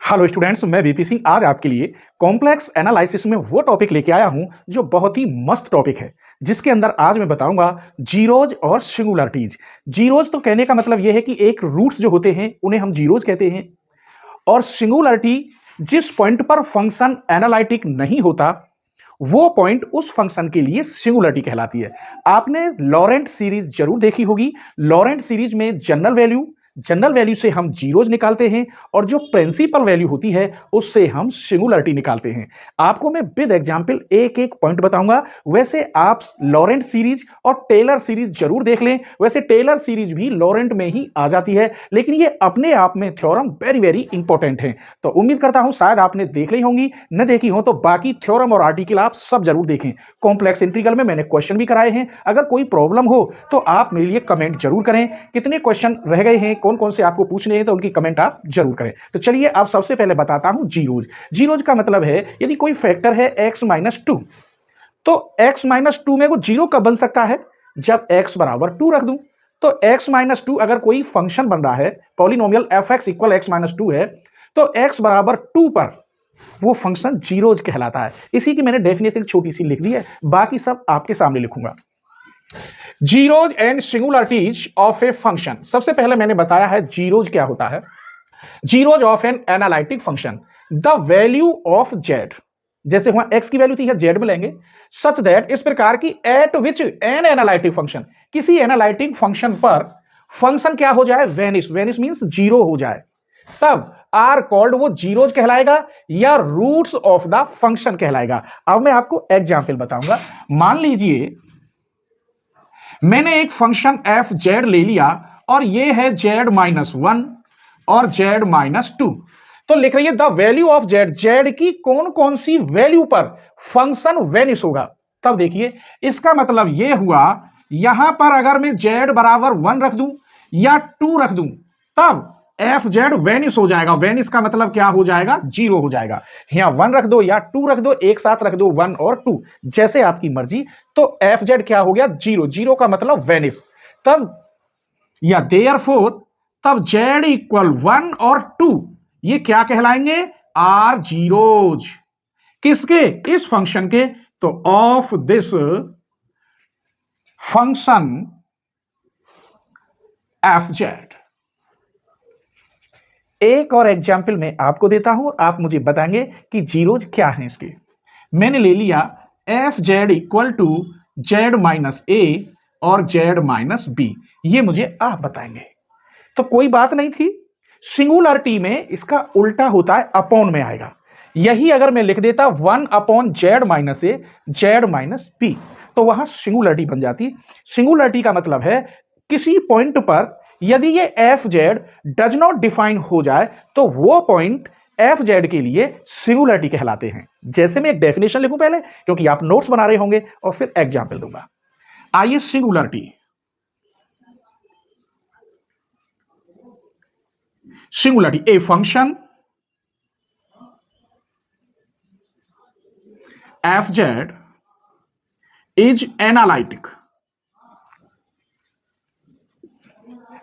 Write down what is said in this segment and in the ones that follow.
Hello students, मैं BP Singh आज आपके लिए कॉम्प्लेक्स एनालिसिस में वो टॉपिक लेके आया हूं जो बहुत ही मस्त टॉपिक है, जिसके अंदर आज मैं बताऊंगा जीरोज और सिंगुलरिटीज। जीरोज तो कहने का मतलब यह है कि एक रूट्स जो होते हैं उन्हें हम जीरोज कहते हैं, और सिंगुलरिटी जिस पॉइंट पर फंक्शन एनालिटिक नहीं होता वो पॉइंट उस फंक्शन के लिए सिंगुलरिटी कहलाती है। आपने लॉरेंट सीरीज जरूर देखी होगी। लॉरेंट सीरीज में जनरल वैल्यू से हम जीरोज निकालते हैं और जो प्रिंसिपल वैल्यू होती है उससे हम सिंगुलरिटी निकालते हैं। आपको मैं विद एग्जांपल एक एक पॉइंट बताऊंगा। वैसे आप लॉरेंट सीरीज और टेलर सीरीज जरूर देख लें। वैसे टेलर सीरीज भी लॉरेंट में ही आ जाती है, लेकिन ये अपने आप में थ्योरम वेरी वेरी इंपॉर्टेंट है। तो उम्मीद करता हूं शायद आपने देख ली होंगी, न देखी हो तो बाकी थ्योरम और आर्टिकल आप सब जरूर देखें। कॉम्प्लेक्स इंटीग्रल में मैंने क्वेश्चन भी कराए हैं। अगर कोई प्रॉब्लम हो तो आप मेरे लिए कमेंट जरूर करें। कितने क्वेश्चन रह गए हैं, कौन कौन से आपको पूछने हैं, तो उनकी कमेंट आप जरूर करें। तो चलिए आप सबसे पहले बताता हूं जीरोज। जीरोज का मतलब है यदि कोई फैक्टर है x-2, तो x-2 में वो जीरो कब बन सकता है? जब x बराबर 2 रख दूं। तो x-2 अगर कोई फंक्शन बन रहा है, पॉलिनोमियल fx इक्वल x-2 है, तो x बराबर 2 पर वो फंक्शन जीरोज कहलाता है। इसी की मैंने डेफिनेशन छोटी सी लिख दी है, बाकी सब आपके सामने लिखूंगा। Zeros and singularities of a function. सबसे पहले मैंने बताया है जीरोज क्या होता है। Zeros of an analytic function, the value of z, जैसे वहां एक्स की वैल्यू थी या जेड में लेंगे, सच दैट, इस प्रकार की, एट विच एन एनालिटिक फंक्शन, किसी एनालिटिक फंक्शन पर फंक्शन क्या हो जाए? वेनिश। वेनिश मींस जीरो हो जाए, तब आर कॉल्ड, वो जीरोज कहलाएगा या रूट्स ऑफ द फंक्शन कहलाएगा। अब मैं आपको एग्जाम्पल बताऊंगा। मान लीजिए मैंने एक फंक्शन एफ जेड ले लिया और ये है z-1 और z-2, तो लिख रही है the value of Z, Z की कौन कौन सी वैल्यू पर फंक्शन वेनिश होगा। तब देखिए इसका मतलब यह हुआ, यहां पर अगर मैं z बराबर 1 रख दूं या 2 रख दूं, तब एफ जेड वेनिश हो जाएगा। वेनिश का मतलब क्या हो जाएगा? जीरो हो जाएगा। यहां 1 रख दो या 2 रख दो, एक साथ रख दो 1 और 2, जैसे आपकी मर्जी, तो एफ जेड क्या हो गया? जीरो। जीरो का मतलब वेनिश। तब या देयरफॉर तब जेड इक्वल 1 और 2 ये क्या कहलाएंगे? Are zeros. किसके? इस फंक्शन के। तो of this function f z. एक और एग्जाम्पल मैं आपको देता हूं, आप मुझे बताएंगे कि जीरोज क्या है इसके। मैंने ले लिया F z equal to z-a और z-b, ये मुझे आप बताएंगे। तो कोई बात नहीं थी। सिंगुलरिटी में इसका उल्टा होता है, अपॉन में आएगा। यही अगर मैं लिख देता 1/z-a z-b, तो वहां सिंगुलरिटी बन जाती। सिंगुलरिटी का मतलब है किसी पॉइंट पर यदि ये F Z does not define हो जाए तो वो पॉइंट एफ जेड के लिए सिंगुलरिटी कहलाते हैं। जैसे मैं एक डेफिनेशन लिखूं पहले, क्योंकि आप नोट्स बना रहे होंगे, और फिर एग्जाम्पल दूंगा। आइए singularity. Singularity, a function f Z is analytic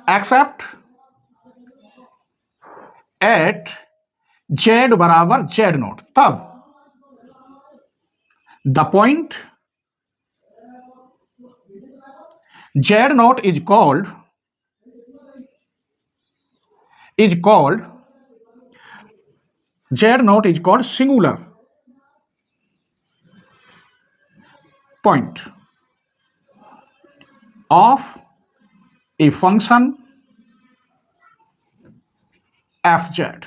accept eight Z बराबर जेड नॉट। तब the point z not is called singular point of a function f Z.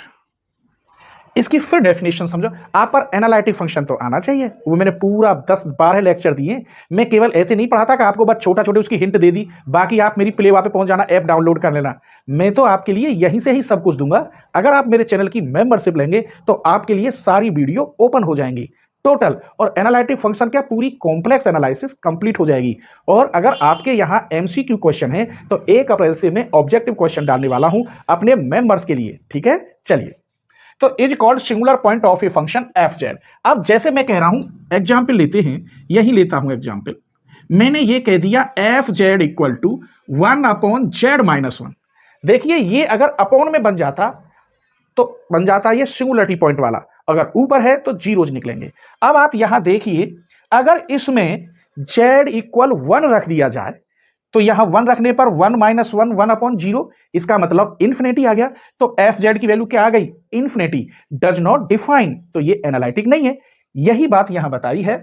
इसकी फिर डेफिनेशन समझो। आप पर एनालिटिक फंक्शन तो आना चाहिए, वो मैंने पूरा 10-12 लेक्चर दिए। मैं केवल ऐसे नहीं पढ़ाता कि आपको बस छोटा छोटे उसकी हिंट दे दी, बाकी आप मेरी प्ले पे पहुंच जाना, ऐप डाउनलोड कर लेना। मैं तो आपके लिए यहीं से ही सब कुछ दूंगा। अगर आप मेरे चैनल की मेंबरशिप लेंगे तो आपके लिए सारी वीडियो ओपन हो जाएंगी टोटल, और एनालिटिक फंक्शन क्या पूरी कॉम्प्लेक्स एनालिसिस कंप्लीट हो जाएगी। और अगर आपके यहां एमसीक्यू क्वेश्चन है तो 1 अप्रैल से मैं ऑब्जेक्टिव क्वेश्चन डालने वाला हूं अपने मेंबर्स के लिए, ठीक है। चलिए, तो is called singular point of a function f z. अब जैसे मैं कह रहा हूं, एग्जाम्पल लेते हैं, यही लेता हूं एग्जाम्पल। मैंने ये कह दिया F z equal to 1/z-1। देखिए ये अगर अपॉन में बन जाता तो बन जाता है ये सिंगुलरिटी पॉइंट वाला, अगर ऊपर है तो जीरोज निकलेंगे। अब आप यहां देखिए, अगर इसमें z इक्वल 1 रख दिया जाए तो यहां 1 रखने पर 1 माइनस 1 1/0, इसका मतलब इन्फिनिटी आ गया। तो एफ जेड की वैल्यू क्या आ गई? इन्फिनिटी। डज नॉट डिफाइन, तो ये एनालिटिक नहीं है। यही बात यहां बताई है,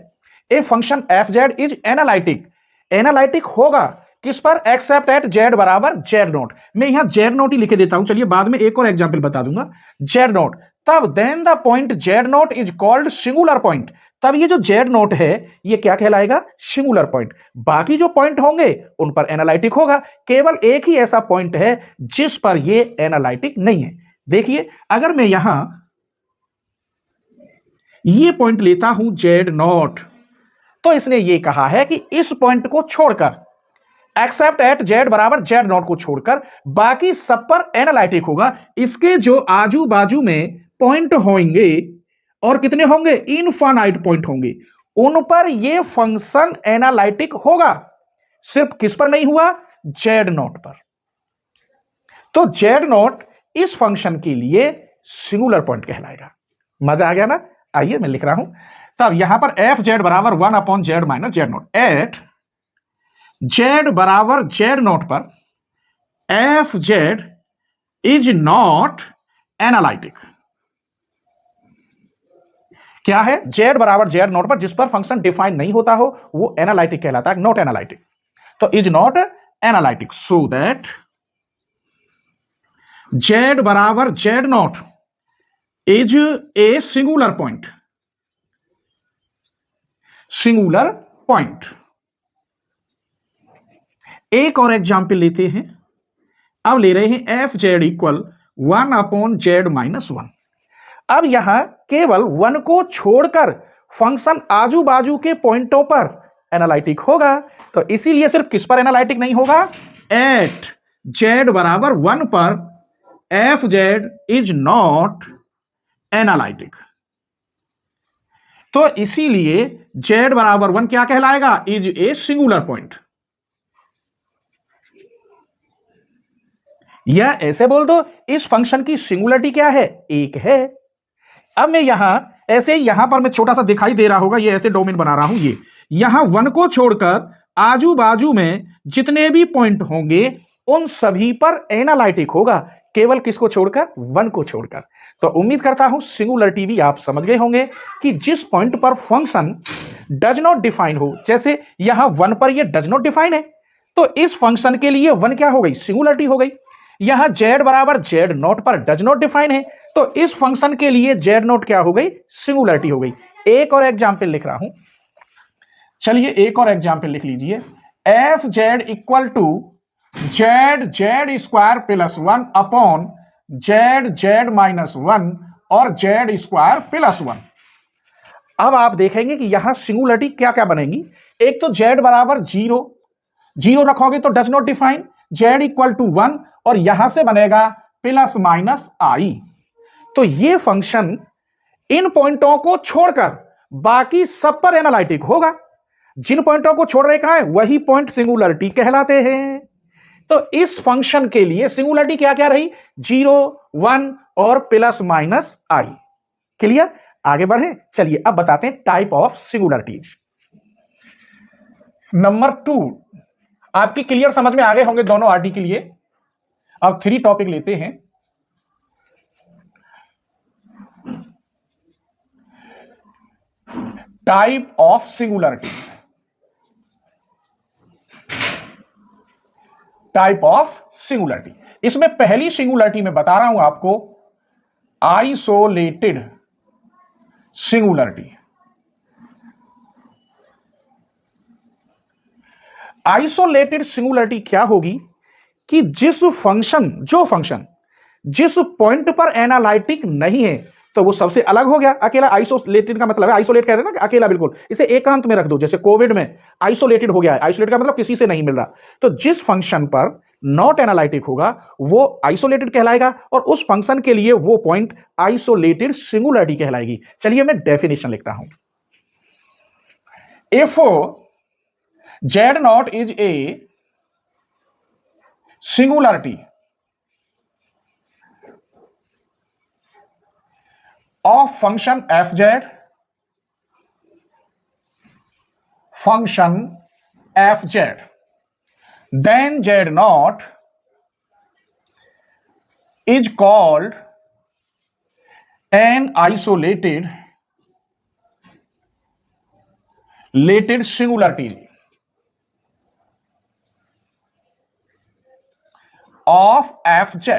a function f Z is analytic. Analytic होगा किस पर? एक्सेप्ट एट जेड बराबर जेड नॉट। मैं यहां जेड नॉट ही लिखे देता हूं, चलिए बाद में एक और एग्जाम्पल बता दूंगा। जेड नॉट, तब then the point z not is called singular point. तब ये जो जेड नॉट है ये क्या कहलाएगा? Singular point. बाकी जो पॉइंट होंगे उन पर एनालिटिक होगा। केवल एक ही ऐसा पॉइंट है जिस पर ये एनालिटिक नहीं है। देखिए, अगर मैं यहां ये पॉइंट लेता हूं जेड नॉट, तो इसने ये कहा है कि इस पॉइंट को छोड़कर, एक्सेप्ट एट जेड बराबर जेड नॉट को छोड़कर बाकी सब पर एनालिटिक होगा। इसके जो आजू बाजू में पॉइंट होंगे, और कितने होंगे? इनफाइनाइट पॉइंट होंगे, उन पर यह फंक्शन एनालिटिक होगा। सिर्फ किस पर नहीं हुआ? जेड नॉट पर। तो जेड नॉट इस फंक्शन के लिए सिंगुलर पॉइंट कहलाएगा। मजा आ गया ना? आइए मैं लिख रहा हूं। तब यहां पर एफ जेड बराबर 1/z minus Z not at Z बराबर जेड नॉट पर F Z is not analytic. क्या है? जेड बराबर जेड नॉट पर जिस पर फंक्शन डिफाइन नहीं होता हो वो एनालिटिक कहलाता है, नॉट एनालिटिक। तो is not analytic, so that z बराबर z not is a singular point. Singular point. एक और एग्जाम्पल लेते हैं। अब ले रहे हैं f z equal 1/z minus 1। अब यहां केवल 1 को छोड़कर फंक्शन आजू बाजू के पॉइंटों पर एनालिटिक होगा। तो इसीलिए सिर्फ किस पर एनालिटिक नहीं होगा? एट जेड बराबर 1 पर F Z is not analytic. तो इसीलिए जेड बराबर 1 क्या कहलाएगा? Is a singular point. या ऐसे बोल दो, इस फंक्शन की सिंगुलरिटी क्या है? एक है। अब मैं यहां ऐसे, यहां पर मैं छोटा सा दिखाई दे रहा होगा, ये ऐसे डोमेन बना रहा हूं। ये यहां 1 को छोड़कर आजू बाजू में जितने भी पॉइंट होंगे उन सभी पर एनालिटिक होगा। केवल किसको छोड़कर? 1 को छोड़कर। तो उम्मीद करता हूं सिंगुलरिटी भी आप समझ गए होंगे कि जिस पॉइंट पर फंक्शन डज नॉट डिफाइन हो, जैसे यहां 1 पर ये डज नॉट डिफाइन है, तो इस फंक्शन के लिए 1 क्या हो गई? सिंगुलरिटी हो गई। यहां z बराबर जेड नॉट पर डज नॉट डिफाइन है, तो इस फंक्शन के लिए जेड नॉट क्या हो गई? सिंगुलरिटी हो गई। एक और एग्जाम्पल लिख रहा हूं, चलिए एक और एग्जाम्पल लिख लीजिए। F z equal to z z square plus 1 upon z z minus 1 और जेड स्क्वायर प्लस 1। अब आप देखेंगे कि यहां सिंगुलरिटी क्या क्या बनेगी। एक तो z बराबर 0, 0 रखोगे तो does not define, z equal to 1 और यहां से बनेगा प्लस माइनस आई। तो ये फंक्शन इन पॉइंटों को छोड़कर बाकी सब पर एनालिटिक होगा। जिन पॉइंटों को छोड़ रहे कहां है, वही पॉइंट सिंगुलरिटी कहलाते हैं। तो इस फंक्शन के लिए सिंगुलरिटी क्या क्या रही? 0, 1 और प्लस माइनस आई। क्लियर? आगे बढ़े, चलिए अब बताते हैं टाइप ऑफ सिंगुलरिटीज। नंबर 2, आपकी क्लियर समझ में आ गए होंगे दोनों आरटी के लिए। अब 3 टॉपिक लेते हैं। Type of singularity. Type of singularity, इसमें पहली सिंगुलरिटी में बता रहा हूं आपको, आइसोलेटेड सिंगुलरिटी। आइसोलेटेड सिंगुलरिटी क्या होगी कि जो फंक्शन जिस पॉइंट पर एनालिटिक नहीं है, तो वो सबसे अलग हो गया, अकेला। आइसोलेटेड का मतलब है, आइसोलेट कहते हैं ना कि अकेला, बिल्कुल इसे एकांत में रख दो। जैसे कोविड में आइसोलेटेड हो गया है, आइसोलेट का मतलब किसी से नहीं मिल रहा। तो जिस फंक्शन पर नॉट एनालिटिक होगा वो आइसोलेटेड कहलाएगा, और उस फंक्शन के लिए वो पॉइंट आइसोलेटेड सिंगुलरिटी कहलाएगी। चलिए मैं डेफिनेशन लिखता हूं। If z not is A singularity of function fz, function fz, then z naught is called an isolated singularity of fz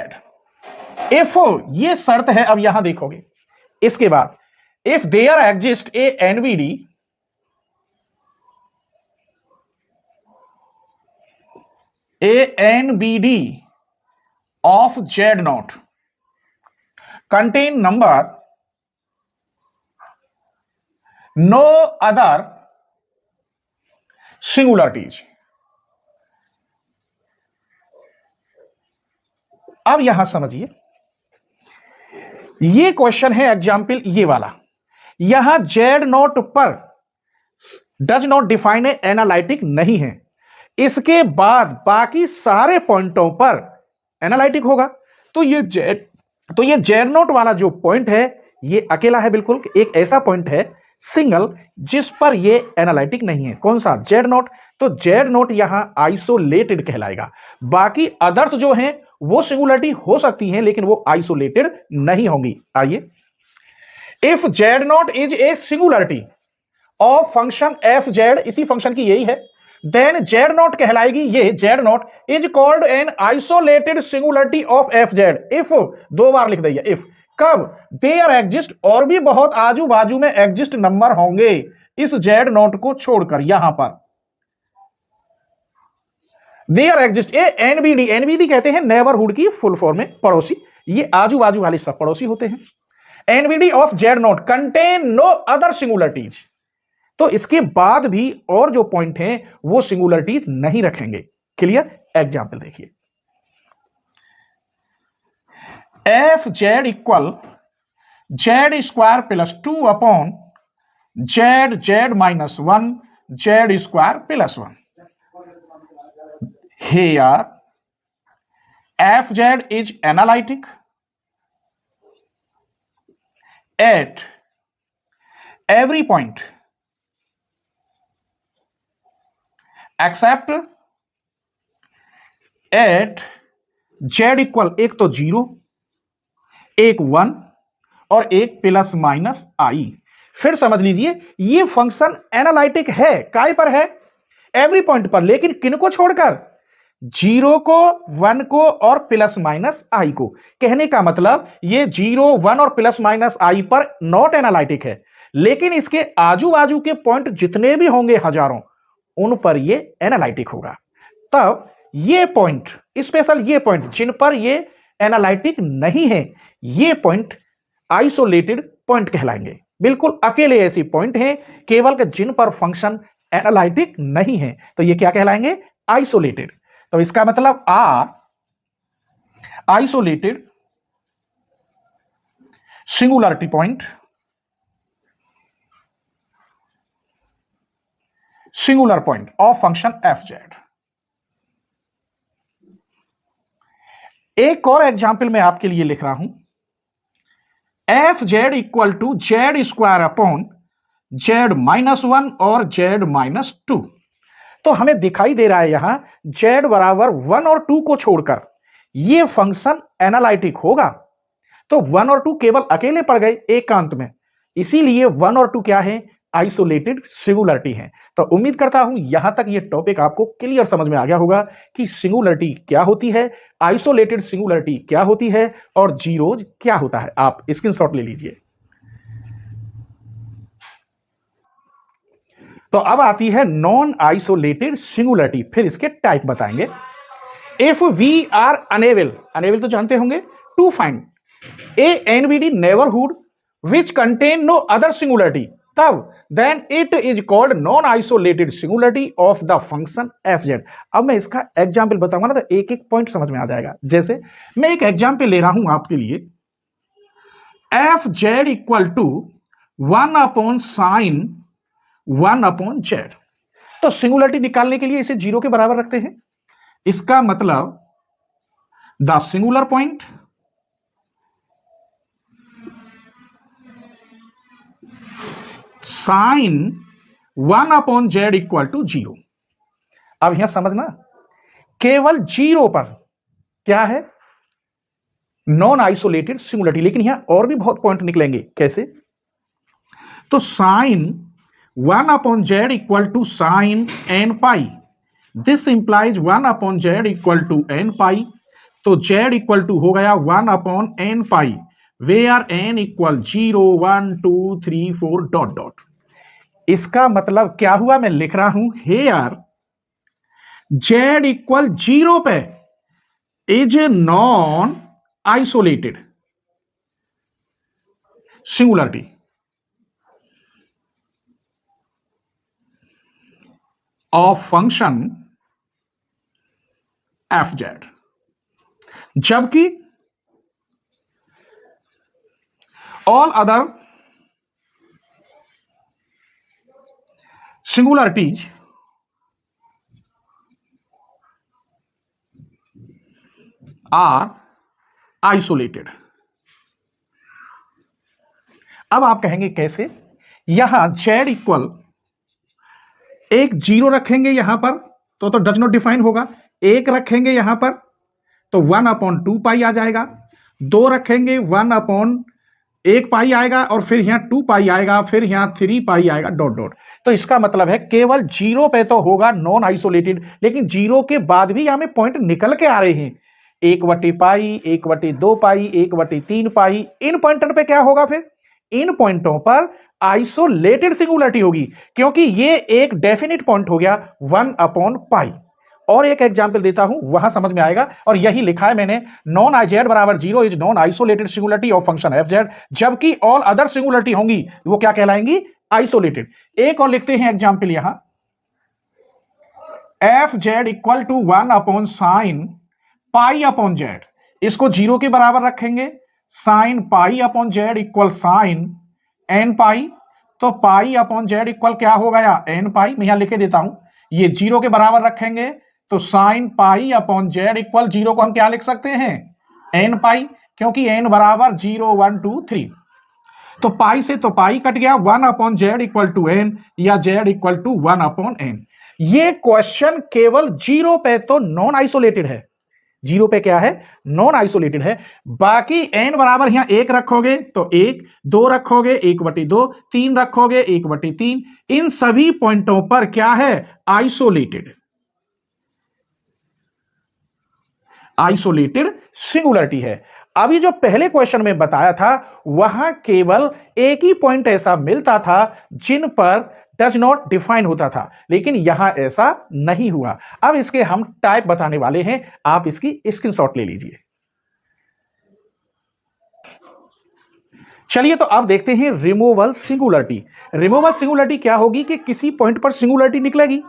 if, ये शर्त है, अब यहां देखोगे इसके बाद, if there exists a NBD of z naught contain number no other singularities। अब यहां समझिए, ये क्वेश्चन है एग्जाम्पल ये वाला, यहां z नॉट पर does not define a analytic नहीं है, इसके बाद बाकी सारे पॉइंटों पर एनालिटिक होगा। तो ये z नॉट वाला जो पॉइंट है ये अकेला है, बिल्कुल एक ऐसा पॉइंट है सिंगल जिस पर ये एनालिटिक नहीं है। कौन सा? z not. तो z नॉट यहां आइसोलेटेड कहलाएगा। बाकी अदर्स जो हैं वो सिंगुलरिटी हो सकती हैं लेकिन वो आइसोलेटेड नहीं होंगी। आइए, if z not is A singularity of function f Z, इसी फंक्शन की यही है, देन z नॉट कहलाएगी, ये z not is called an isolated singularity of f Z. If, दो बार लिख दिया, इफ कब? देयर एग्जिस्ट, और भी बहुत आजू बाजू में एग्जिस्ट नंबर होंगे इस z नॉट को छोड़कर। यहां पर there exist a NBD, NBD कहते हैं नेबरहुड की फुल फॉर्म में पड़ोसी, ये आजू बाजू वाले सब पड़ोसी होते हैं। NBD of z naught contain no other singularities, तो इसके बाद भी और जो पॉइंट हैं वो सिंगुलरिटीज नहीं रखेंगे। क्लियर? एग्जाम्पल देखिए, F z equal Z square plus 2 upon z z minus 1 Z square plus 1। Here fz is analytic at every point except at z equal, एक तो 0, एक 1 और एक प्लस माइनस आई। फिर समझ लीजिए ये फंक्शन एनालिटिक है, काय पर है? एवरी पॉइंट पर, लेकिन किनको छोड़कर? 0 को, 1 को और प्लस माइनस आई को। कहने का मतलब ये 0, 1 और प्लस माइनस आई पर नॉट एनालिटिक है, लेकिन इसके आजू बाजू के पॉइंट जितने भी होंगे हजारों, उन पर ये एनालिटिक होगा। तब ये पॉइंट, स्पेशल ये पॉइंट जिन पर ये एनालिटिक नहीं है, ये पॉइंट आइसोलेटेड पॉइंट कहलाएंगे। बिल्कुल अकेले ऐसी पॉइंट हैं केवल के जिन पर फंक्शन एनालिटिक नहीं है, तो ये क्या कहलाएंगे? आइसोलेटेड। तो इसका मतलब are isolated singularity point, singular point of function f z. एक और एग्जाम्पल मैं आपके लिए लिख रहा हूं, f z equal to z square upon z minus 1 और जेड माइनस 2। तो हमें दिखाई दे रहा है यहां z बराबर 1 और 2 को छोड़कर ये फंक्शन एनालिटिक होगा। तो 1 और 2 केवल अकेले पड़ गए एकांत में, इसीलिए 1 और 2 क्या है? आइसोलेटेड सिंगुलरिटी है। तो उम्मीद करता हूं यहां तक ये टॉपिक आपको क्लियर समझ में आ गया होगा कि सिंगुलरिटी क्या होती है, आइसोलेटेड सिंगुलरिटी क्या होती है और जीरोज क्या होता है। आप स्क्रीनशॉट ले लीजिए। तो अब आती है नॉन आइसोलेटेड सिंगुलरिटी, फिर इसके टाइप बताएंगे। If we are unable, unable तो जानते होंगे, to find a NBD neighbourhood which contain no other singularity, तब then it is called non isolated singularity of the function f z. अब मैं इसका एग्जाम्पल बताऊंगा ना, तो एक एक पॉइंट समझ में आ जाएगा। जैसे मैं एक एग्जाम्पल ले रहा हूं आपके लिए, f z equal to 1 upon sine 1 upon z. तो सिंगुलरिटी निकालने के लिए इसे 0 के बराबर रखते हैं। इसका मतलब the singular point sine 1/z equal to 0। अब यहां समझना, केवल 0 पर क्या है, नॉन आइसोलेटेड सिंगुलरिटी। लेकिन यहां और भी बहुत पॉइंट निकलेंगे। कैसे? तो sine 1/z equal to sine n pi, this implies 1/z equal to n pi. तो z इक्वल टू हो गया 1/n pi, where n equal 0 1 2 3 4 dot dot. इसका मतलब क्या हुआ, मैं लिख रहा हूं हेयर z इक्वल 0 पे is a non isolated singularity of function fz, जबकि all other singularities are isolated. अब आप कहेंगे कैसे? यहां z इक्वल एक 0 रखेंगे यहां पर तो डज नॉट डिफाइन होगा, एक रखेंगे यहां पर तो 1/2 पाई आ जाएगा, 2 रखेंगे 1/1 पाई आएगा, और फिर यहां 2 पाई आएगा, फिर यहां 3 पाई आएगा, डॉट डॉट। तो इसका मतलब है केवल 0 पे तो होगा नॉन आइसोलेटेड, लेकिन 0 के बाद भी यहां में पॉइंट निकल के आ रहे हैं, 1/पाई, 1/2 पाई, 1/3 पाई। इन पॉइंटर पे क्या होगा? फिर इन पॉइंटों पर आइसोलेटेड सिंगुलरिटी होगी, क्योंकि ये एक डेफिनेट पॉइंट हो गया 1/पाई। और एक एग्जांपल देता हूं, वहां समझ में आएगा। और यही लिखा है मैंने, नॉन z बराबर 0 is non isolated singularity of function fz, जबकि ऑल अदर सिंगुलरिटी होंगी वो क्या कहलाएंगी? आइसोलेटेड। एक और लिखते हैं एग्जांपल यहां, fz equal to 1/sin π/z। इसको 0 के बराबर रखेंगे, sine π/z equal sine n pi, तो π/z इक्वल क्या हो गया? n पाई। मैं यहां लिखे देता हूं, ये 0 के बराबर रखेंगे तो साइन π/z इक्वल 0 को हम क्या लिख सकते हैं? n पाई, क्योंकि n बराबर 0 1 2 3। तो पाई से तो पाई कट गया, 1/z इक्वल टू n या z इक्वल टू 1/n। ये क्वेश्चन केवल 0 पे तो नॉन आइसोलेटेड है, 0 पे क्या है? नॉन आइसोलेटेड है। बाकी n बराबर यहां 1 रखोगे तो 1, 2 रखोगे 1/2, 3 रखोगे 1/3, इन सभी पॉइंटों पर क्या है? आइसोलेटेड, आइसोलेटेड सिंगुलरिटी है। अभी जो पहले क्वेश्चन में बताया था वहां केवल एक ही पॉइंट ऐसा मिलता था जिन पर डज नॉट डिफाइन होता था, लेकिन यहां ऐसा नहीं हुआ। अब इसके हम टाइप बताने वाले हैं, आप इसकी स्क्रीनशॉट ले लीजिए। चलिए तो अब देखते हैं रिमूवल सिंगुलरिटी। रिमूवल सिंगुलरिटी क्या होगी कि किसी पॉइंट पर सिंगुलरिटी निकलेगी,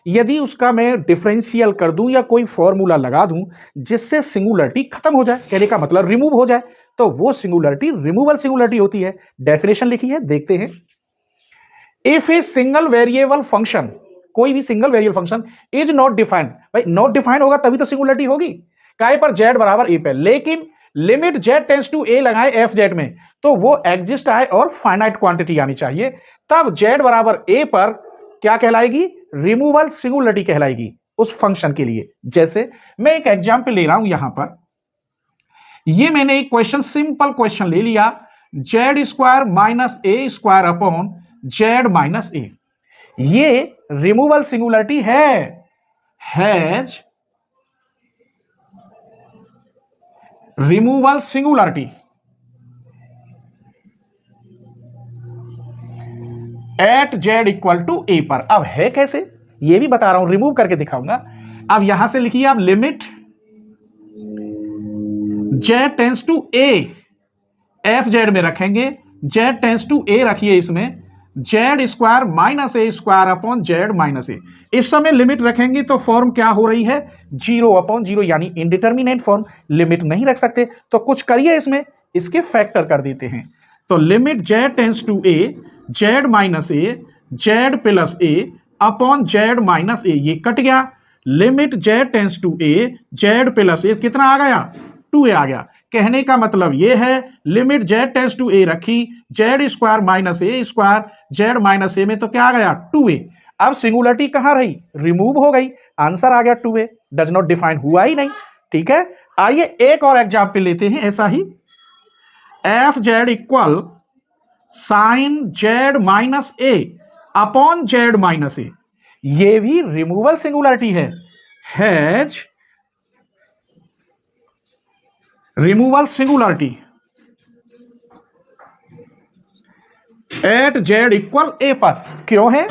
यदि उसका मैं डिफरेंशियल कर दूं या कोई फॉर्मूला लगा दूं जिससे सिंगुलरिटी खत्म हो जाए, कहने का मतलब रिमूव हो जाए, तो वो सिंगुलरिटी रिमूवल सिंगुलरिटी होती है। डेफिनेशन लिखी है, देखते हैं। If a single variable function, कोई भी single variable function is not defined, भाई नॉट डिफाइंड होगा तभी तो सिंगुलरिटी होगी, काय पर z बराबर a पे, लेकिन limit z tends to a लगाए fz में तो वो एग्जिस्ट आए और फाइनाइट क्वांटिटी आनी चाहिए, तब z बराबर a पर क्या कहलाएगी? रिमूवल सिंगुलरिटी कहलाएगी उस फंक्शन के लिए। जैसे मैं एक एग्जांपल ले रहा हूं यहां पर, ये मैंने एक क्वेश्चन, सिंपल क्वेश्चन ले लिया, z square minus a square upon z minus a। ये removal singularity has removal singularity at z equal to a पर। अब है कैसे ये भी बता रहा हूं, रिमूव करके दिखाऊंगा। अब यहां से लिखिए आप, limit z tends to a, fz में रखेंगे, z टेंस टू a रखिए, इसमें z square minus a square upon z minus a। इस समय लिमिट रखेंगे तो फॉर्म क्या हो रही है? 0/0, यानी इनडिटर्मिनेट फॉर्म। लिमिट नहीं रख सकते तो कुछ करिए, इसमें इसके फैक्टर कर देते हैं। तो limit z tends to a, z minus a, z plus a upon z minus a, ये कट गया। Limit z tends to a, z plus a कितना आ गया? 2a आ गया। कहने का मतलब ये है लिमिट जेड टेंस टू ए रखी, जेड स्क्वायर माइनस ए स्क्वायर, जेड माइनस ए में तो क्या आ गया 2a। अब सिंगुलरिटी कहां रही, रिमूव हो गई, आंसर आ गया 2a, डज नॉट डिफाइन हुआ ही नहीं। ठीक है, आइए एक और एग्जाम्पल लेते हैं ऐसा ही। F z equal sine z minus a upon z minus a, ये भी रिमूवल सिंगुलरिटी है, has removal singularity at z equal a पर। क्यों है,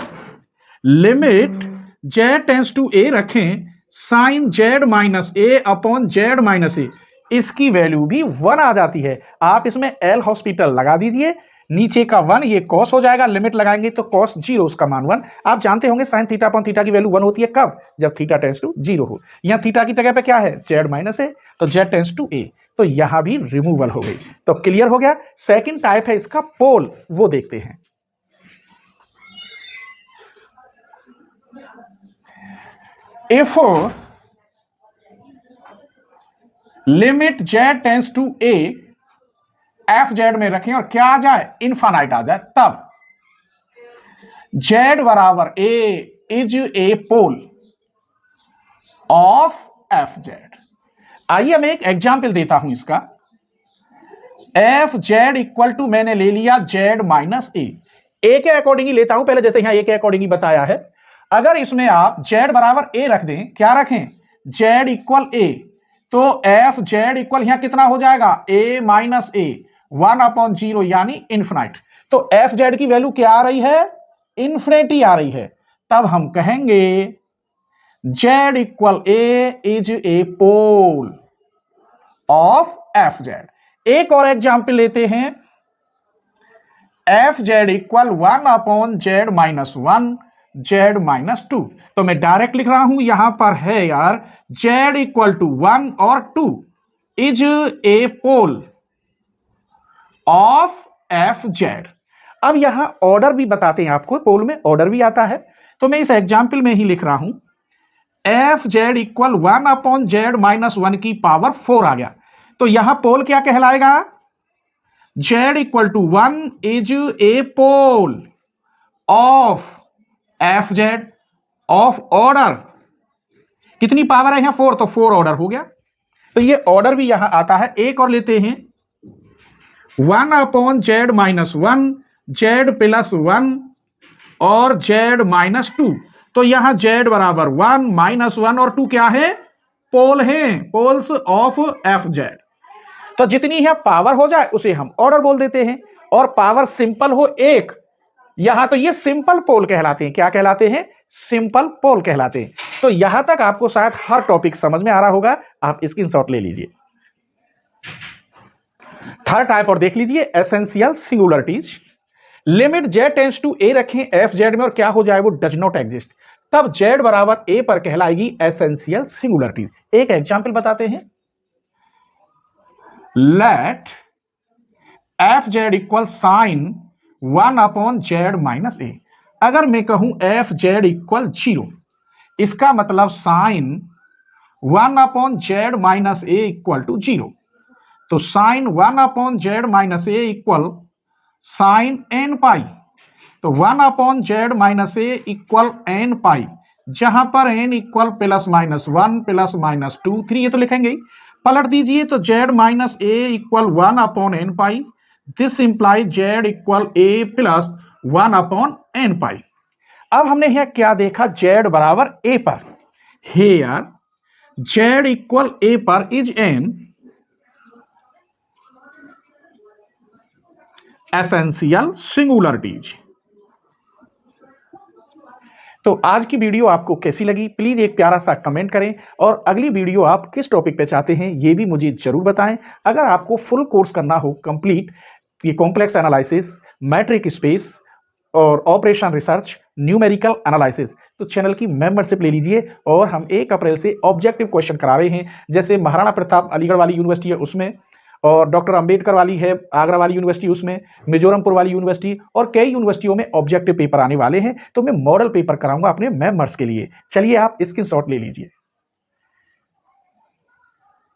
limit z tends to a रखें, sine z minus a upon z minus a, इसकी value भी 1 आ जाती है। आप इसमें एल हॉस्पिटल लगा दीजिए, नीचे का 1 ये कॉस हो जाएगा, लिमिट लगाएंगे तो कॉस 0 उसका मान 1। आप जानते होंगे साइन थीटा अपॉन थीटा की वैल्यू 1 होती है कब, जब थीटा टेंस टू 0 हो। यहां थीटा की जगह पे क्या है, जेड माइनस ए, तो जेड टेंस टू ए, तो यहां भी रिमूवल हो गई। तो क्लियर हो गया। सेकंड टाइप है इसका पोल, वो देखते हैं। If limit z tends to a, f z में रखें और क्या आ जाए, इनफाइनाइट आ जाए, तब जेड बराबर a is a pole of f z. आइए मैं एक एग्जाम्पल देता हूं इसका। एफ जेड इक्वल टू मैंने ले लिया जेड माइनस ए के अकॉर्डिंग ही लेता हूं पहले, जैसे यहां ए के अकॉर्डिंग ही बताया है। अगर इसमें आप जेड बराबर ए रख दें, क्या रखें, जेड इक्वल ए, तो एफ जेड इक्वल यहां कितना हो जाएगा, ए माइनस ए, 1/0 यानी इन्फिनाइट। तो एफ जेड की वैल्यू क्या आ रही है, इन्फिनिटी आ रही है। तब हम कहेंगे z equal a is a pole of f z. एक और एग्जाम्पल लेते हैं, f z equal 1/z minus 1 z minus 2। तो मैं डायरेक्ट लिख रहा हूं, यहां पर है यार जेड इक्वल टू 1 और 2 is a pole of f z. अब यहां ऑर्डर भी बताते हैं आपको, पोल में ऑर्डर भी आता है, तो मैं इस एग्जाम्पल में ही लिख रहा हूं, f z equal 1/z minus 1 की पावर 4 आ गया। तो यहां पोल क्या कहलाएगा, z equal to 1 is a pole of f z of order, कितनी पावर है यहां 4, तो 4 ऑर्डर हो गया। तो ये ऑर्डर भी यहां आता है। एक और लेते हैं, 1/z माइनस 1 जेड प्लस 1 और जेड माइनस 2। तो यहां जेड बराबर 1 माइनस 1 और 2 क्या है, पोल है, पोल्स ऑफ एफ जेड। तो जितनी यहां पावर हो जाए उसे हम ऑर्डर बोल देते हैं, और पावर सिंपल हो 1, यहां तो ये सिंपल पोल कहलाते हैं। क्या कहलाते हैं, सिंपल पोल कहलाते हैं। तो यहां तक आपको शायद हर टॉपिक समझ में आ रहा होगा, आप स्क्रीनशॉट ले लीजिए। थर्ड टाइप और देख लीजिए, essential singularities. Limit z tends to a रखें एफ जेड में और क्या हो जाए, वो डज नॉट एग्जिस्ट, तब जेड बराबर ए पर कहलाएगी एसेंशियल सिंगुलरिटीज। एक एग्जाम्पल बताते हैं, let f z equal sine 1/z minus a. अगर मैं कहूं एफ जेड इक्वल 0, इसका मतलब sine 1/z minus a equal to 0। तो sine 1/z minus a equal sine n pi. तो 1/z minus a equal n pi, जहां पर n equal plus minus 1 plus minus 2 3, ये तो लिखेंगे ही। पलट दीजिए तो z minus a equal 1/n pi, this imply z equal A plus 1/n पाई। अब हमने यहां क्या देखा, z बराबर a पर, हियर z इक्वल a पर इज एन एसेंशियल सिंगुलरिटीज। तो आज की वीडियो आपको कैसी लगी, प्लीज एक प्यारा सा कमेंट करें, और अगली वीडियो आप किस टॉपिक पे चाहते हैं ये भी मुझे जरूर बताएं। अगर आपको फुल कोर्स करना हो कंप्लीट, ये कॉम्प्लेक्स एनालिसिस, मैट्रिक स्पेस और ऑपरेशन रिसर्च, न्यूमेरिकल एनालिसिस, तो चैनल की मेंबरशिप ले लीजिए। और हम 1 अप्रैल से ऑब्जेक्टिव क्वेश्चन करा रहे हैं, जैसे महाराणा प्रताप अलीगढ़ वाली यूनिवर्सिटी है उसमें, और डॉक्टर अंबेडकर वाली है आगरा वाली यूनिवर्सिटी उसमें, मिजोरमपुर वाली यूनिवर्सिटी, और कई यूनिवर्सिटियों में ऑब्जेक्टिव पेपर आने वाले हैं। तो मैं मॉडल पेपर कराऊंगा अपने मेंबर्स के लिए। चलिए आप स्क्रीनशॉट ले लीजिए।